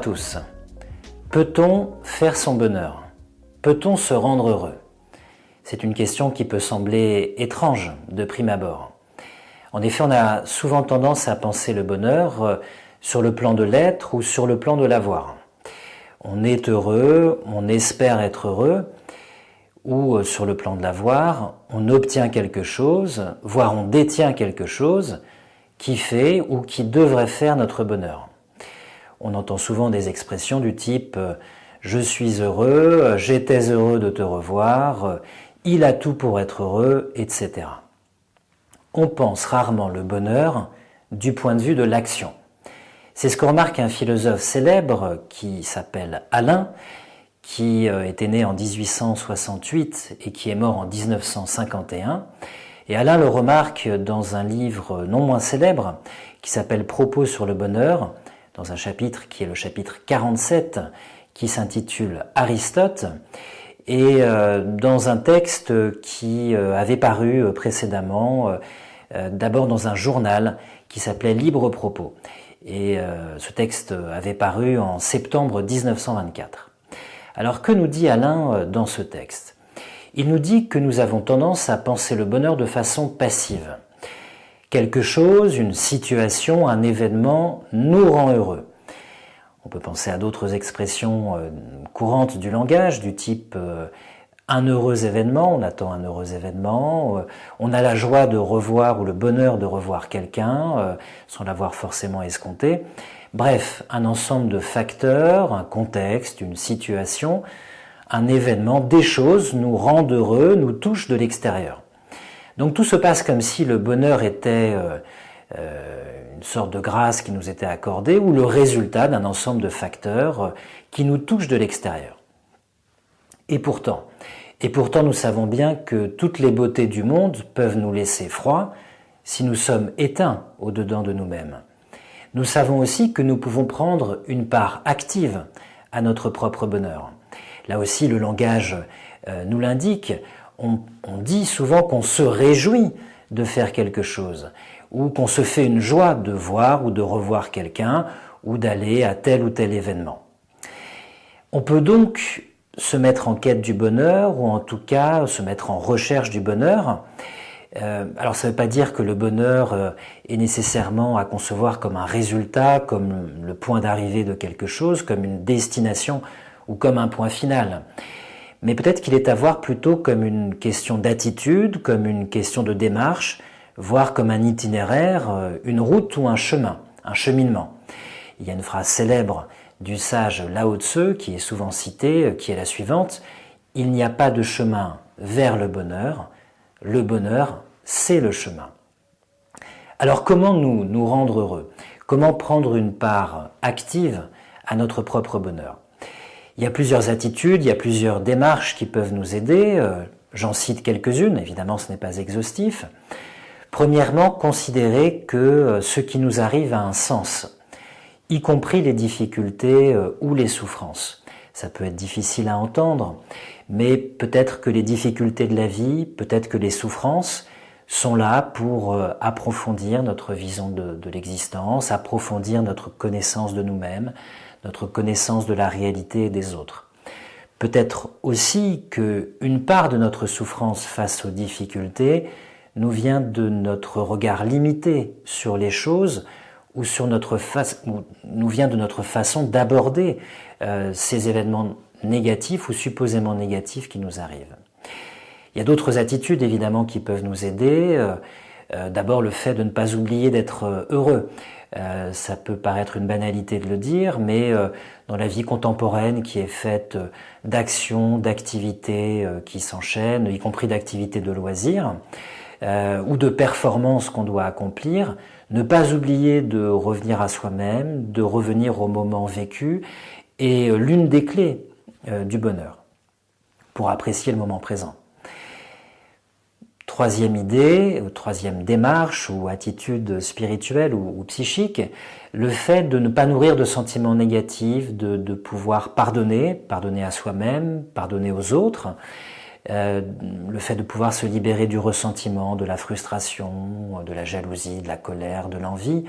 tous. Peut-on faire son bonheur? Peut-on se rendre heureux? C'est une question qui peut sembler étrange de prime abord. En effet, on a souvent tendance à penser le bonheur sur le plan de l'être ou sur le plan de l'avoir. On est heureux, on espère être heureux, ou sur le plan de l'avoir, on obtient quelque chose, voire on détient quelque chose qui fait ou qui devrait faire notre bonheur. On entend souvent des expressions du type « je suis heureux »,« j'étais heureux de te revoir »,« il a tout pour être heureux », etc. On pense rarement le bonheur du point de vue de l'action. C'est ce que remarque un philosophe célèbre qui s'appelle Alain, qui était né en 1868 et qui est mort en 1951. Et Alain le remarque dans un livre non moins célèbre qui s'appelle « Propos sur le bonheur », dans un chapitre qui est le chapitre 47, qui s'intitule « Aristote », et dans un texte qui avait paru précédemment, d'abord dans un journal qui s'appelait « Libre Propos ». Et ce texte avait paru en septembre 1924. Alors que nous dit Alain dans ce texte? Il nous dit que nous avons tendance à penser le bonheur de façon passive. Quelque chose, une situation, un événement nous rend heureux. On peut penser à d'autres expressions courantes du langage, du type un heureux événement, on attend un heureux événement, on a la joie de revoir ou le bonheur de revoir quelqu'un, sans l'avoir forcément escompté. Bref, un ensemble de facteurs, un contexte, une situation, un événement, des choses nous rendent heureux, nous touchent de l'extérieur. Donc tout se passe comme si le bonheur était une sorte de grâce qui nous était accordée ou le résultat d'un ensemble de facteurs qui nous touchent de l'extérieur. Et pourtant nous savons bien que toutes les beautés du monde peuvent nous laisser froid si nous sommes éteints au-dedans de nous-mêmes. Nous savons aussi que nous pouvons prendre une part active à notre propre bonheur. Là aussi, le langage nous l'indique. On dit souvent qu'on se réjouit de faire quelque chose, ou qu'on se fait une joie de voir ou de revoir quelqu'un, ou d'aller à tel ou tel événement. On peut donc se mettre en quête du bonheur, ou en tout cas se mettre en recherche du bonheur. Alors ça ne veut pas dire que le bonheur est nécessairement à concevoir comme un résultat, comme le point d'arrivée de quelque chose, comme une destination ou comme un point final. Mais peut-être qu'il est à voir plutôt comme une question d'attitude, comme une question de démarche, voire comme un itinéraire, une route ou un chemin, un cheminement. Il y a une phrase célèbre du sage Lao Tse qui est souvent citée, qui est la suivante: « Il n'y a pas de chemin vers le bonheur c'est le chemin ». Alors comment nous rendre heureux? Comment prendre une part active à notre propre bonheur? Il y a plusieurs attitudes, il y a plusieurs démarches qui peuvent nous aider. J'en cite quelques-unes, évidemment ce n'est pas exhaustif. Premièrement, considérer que ce qui nous arrive a un sens, y compris les difficultés ou les souffrances. Ça peut être difficile à entendre, mais peut-être que les difficultés de la vie, peut-être que les souffrances sont là pour approfondir notre vision de l'existence, approfondir notre connaissance de nous-mêmes, notre connaissance de la réalité et des autres. Peut-être aussi qu'une part de notre souffrance face aux difficultés nous vient de notre regard limité sur les choses ou nous vient de notre façon d'aborder ces événements négatifs ou supposément négatifs qui nous arrivent. Il y a d'autres attitudes évidemment qui peuvent nous aider. D'abord le fait de ne pas oublier d'être heureux. Ça peut paraître une banalité de le dire, mais dans la vie contemporaine qui est faite d'actions, d'activités qui s'enchaînent, y compris d'activités de loisirs, ou de performances qu'on doit accomplir, ne pas oublier de revenir à soi-même, de revenir au moment vécu, est l'une des clés du bonheur, pour apprécier le moment présent. Troisième idée, troisième démarche ou attitude spirituelle ou psychique, le fait de ne pas nourrir de sentiments négatifs, de pouvoir pardonner à soi-même, pardonner aux autres, le fait de pouvoir se libérer du ressentiment, de la frustration, de la jalousie, de la colère, de l'envie,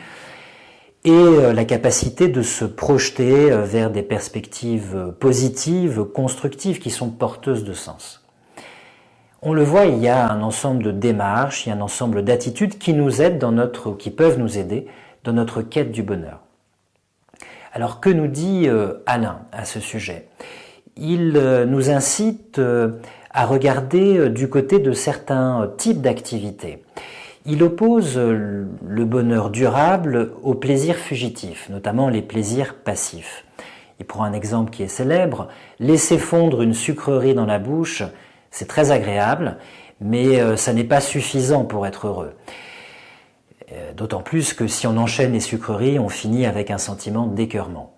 et la capacité de se projeter vers des perspectives positives, constructives, qui sont porteuses de sens. On le voit, il y a un ensemble de démarches, il y a un ensemble d'attitudes qui nous aident qui peuvent nous aider dans notre quête du bonheur. Alors que nous dit Alain à ce sujet? Il nous incite à regarder du côté de certains types d'activités. Il oppose le bonheur durable aux plaisirs fugitifs, notamment les plaisirs passifs. Il prend un exemple qui est célèbre: laisser fondre une sucrerie dans la bouche, c'est très agréable, mais ça n'est pas suffisant pour être heureux. D'autant plus que si on enchaîne les sucreries, on finit avec un sentiment d'écœurement.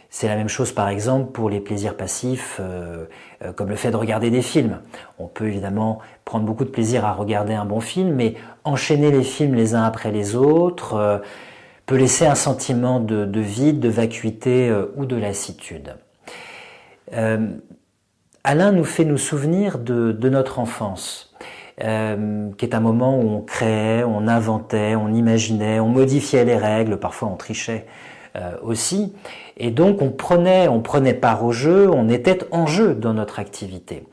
C'est la même chose par exemple pour les plaisirs passifs, comme le fait de regarder des films. On peut évidemment prendre beaucoup de plaisir à regarder un bon film, mais enchaîner les films les uns après les autres peut laisser un sentiment de vide, de vacuité ou de lassitude. Alain nous fait nous souvenir de notre enfance, qui est un moment où on créait, on inventait, on imaginait, on modifiait les règles, parfois on trichait aussi, et donc on prenait part au jeu, on était en jeu dans notre activité.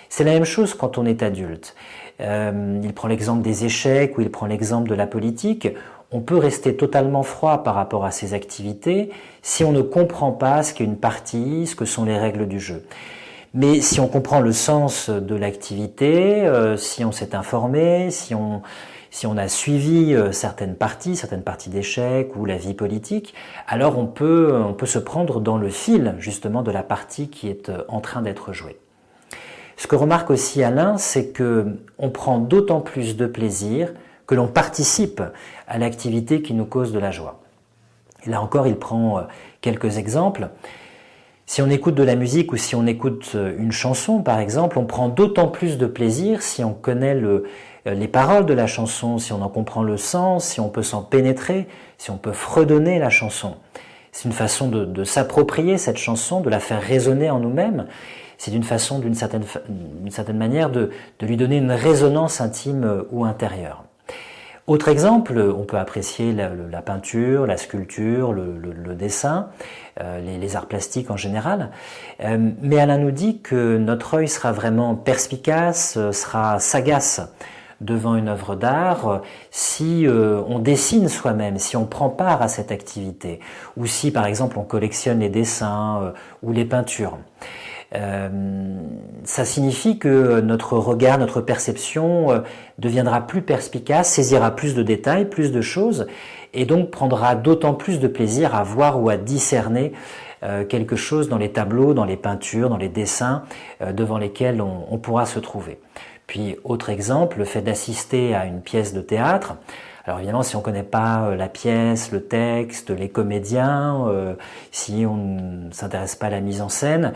C'est la même chose quand on est adulte. Il prend l'exemple des échecs ou il prend l'exemple de la politique. On peut rester totalement froid par rapport à ces activités si on ne comprend pas ce qu'est une partie, ce que sont les règles du jeu. Mais si on comprend le sens de l'activité, si on s'est informé, si on a suivi certaines parties d'échecs ou la vie politique, alors on peut se prendre dans le fil justement de la partie qui est en train d'être jouée. Ce que remarque aussi Alain, c'est que on prend d'autant plus de plaisir que l'on participe à l'activité qui nous cause de la joie. Et là encore, il prend quelques exemples. Si on écoute de la musique ou si on écoute une chanson, par exemple, on prend d'autant plus de plaisir si on connaît les paroles de la chanson, si on en comprend le sens, si on peut s'en pénétrer, si on peut fredonner la chanson. C'est une façon de s'approprier cette chanson, de la faire résonner en nous-mêmes. C'est d'une façon, d'une certaine manière, de lui donner une résonance intime ou intérieure. Autre exemple, on peut apprécier la peinture, la sculpture, le dessin, les arts plastiques en général. Mais Alain nous dit que notre œil sera vraiment perspicace, sera sagace devant une œuvre d'art si on dessine soi-même, si on prend part à cette activité, ou si par exemple on collectionne les dessins ou les peintures. Ça signifie que notre regard, notre perception deviendra plus perspicace, saisira plus de détails, plus de choses, et donc prendra d'autant plus de plaisir à voir ou à discerner quelque chose dans les tableaux, dans les peintures, dans les dessins devant lesquels on pourra se trouver. Puis, autre exemple, le fait d'assister à une pièce de théâtre. Alors évidemment, si on ne connaît pas la pièce, le texte, les comédiens, si on ne s'intéresse pas à la mise en scène,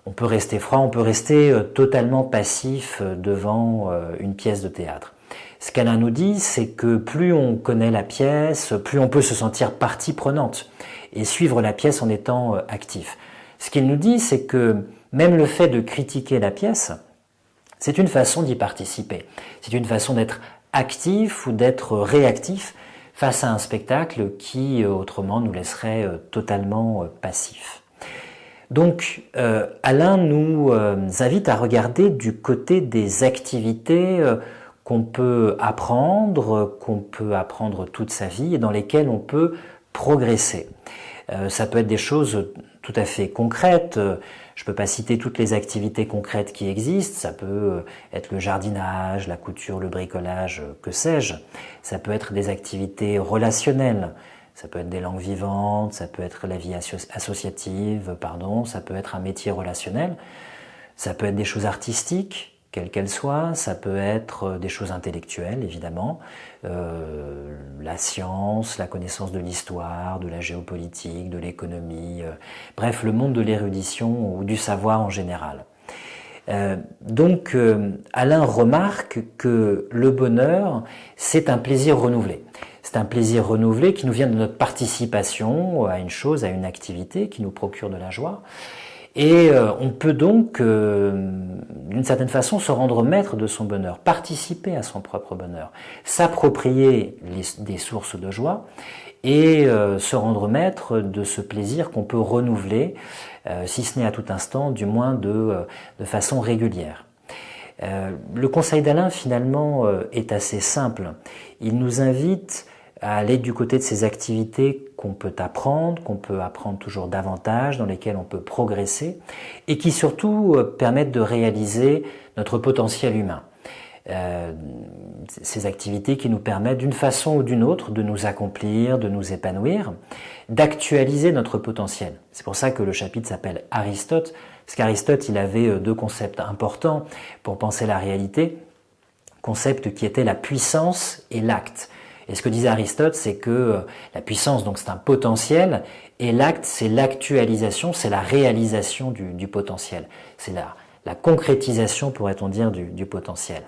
on peut rester froid, on peut rester totalement passif devant une pièce de théâtre. Ce qu'Alain nous dit, c'est que plus on connaît la pièce, plus on peut se sentir partie prenante et suivre la pièce en étant actif. Ce qu'il nous dit, c'est que même le fait de critiquer la pièce, c'est une façon d'y participer. C'est une façon d'être actif ou d'être réactif face à un spectacle qui, autrement, nous laisserait totalement passifs. Donc, Alain nous invite à regarder du côté des activités qu'on peut apprendre toute sa vie et dans lesquelles on peut progresser. Ça peut être des choses tout à fait concrètes. Je ne peux pas citer toutes les activités concrètes qui existent. Ça peut être le jardinage, la couture, le bricolage, que sais-je. Ça peut être des activités relationnelles. Ça peut être des langues vivantes, ça peut être la vie associative, ça peut être un métier relationnel, ça peut être des choses artistiques, quelles qu'elles soient, ça peut être des choses intellectuelles, évidemment, la science, la connaissance de l'histoire, de la géopolitique, de l'économie, bref, le monde de l'érudition ou du savoir en général. Donc, Alain remarque que le bonheur, c'est un plaisir renouvelé. C'est un plaisir renouvelé qui nous vient de notre participation à une chose, à une activité qui nous procure de la joie. Et on peut donc, d'une certaine façon, se rendre maître de son bonheur, participer à son propre bonheur, s'approprier des sources de joie et se rendre maître de ce plaisir qu'on peut renouveler, si ce n'est à tout instant, du moins de façon régulière. Le conseil d'Alain finalement est assez simple. Il nous invite à aller du côté de ces activités qu'on peut apprendre toujours davantage, dans lesquelles on peut progresser, et qui surtout permettent de réaliser notre potentiel humain. Ces activités qui nous permettent d'une façon ou d'une autre de nous accomplir, de nous épanouir, d'actualiser notre potentiel. C'est pour ça que le chapitre s'appelle Aristote, parce qu'Aristote il avait deux concepts importants pour penser la réalité, concepts qui étaient la puissance et l'acte. Et ce que disait Aristote, c'est que la puissance, donc c'est un potentiel, et l'acte, c'est l'actualisation, c'est la réalisation du potentiel. C'est la concrétisation, pourrait-on dire, du potentiel.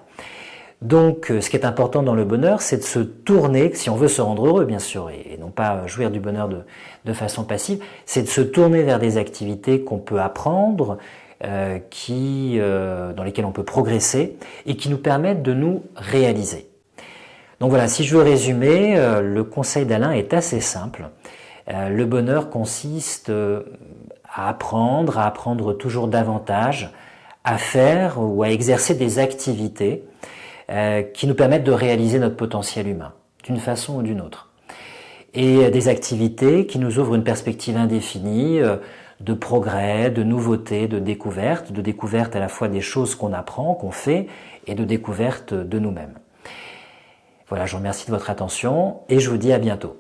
Donc, ce qui est important dans le bonheur, c'est de se tourner, si on veut se rendre heureux, bien sûr, et non pas jouir du bonheur de façon passive, c'est de se tourner vers des activités qu'on peut apprendre, dans lesquelles on peut progresser, et qui nous permettent de nous réaliser. Donc voilà, si je veux résumer, le conseil d'Alain est assez simple. Le bonheur consiste à apprendre toujours davantage, à faire ou à exercer des activités qui nous permettent de réaliser notre potentiel humain, d'une façon ou d'une autre. Et des activités qui nous ouvrent une perspective indéfinie de progrès, de nouveautés, de découverte à la fois des choses qu'on apprend, qu'on fait, et de découverte de nous-mêmes. Voilà, je vous remercie de votre attention et je vous dis à bientôt.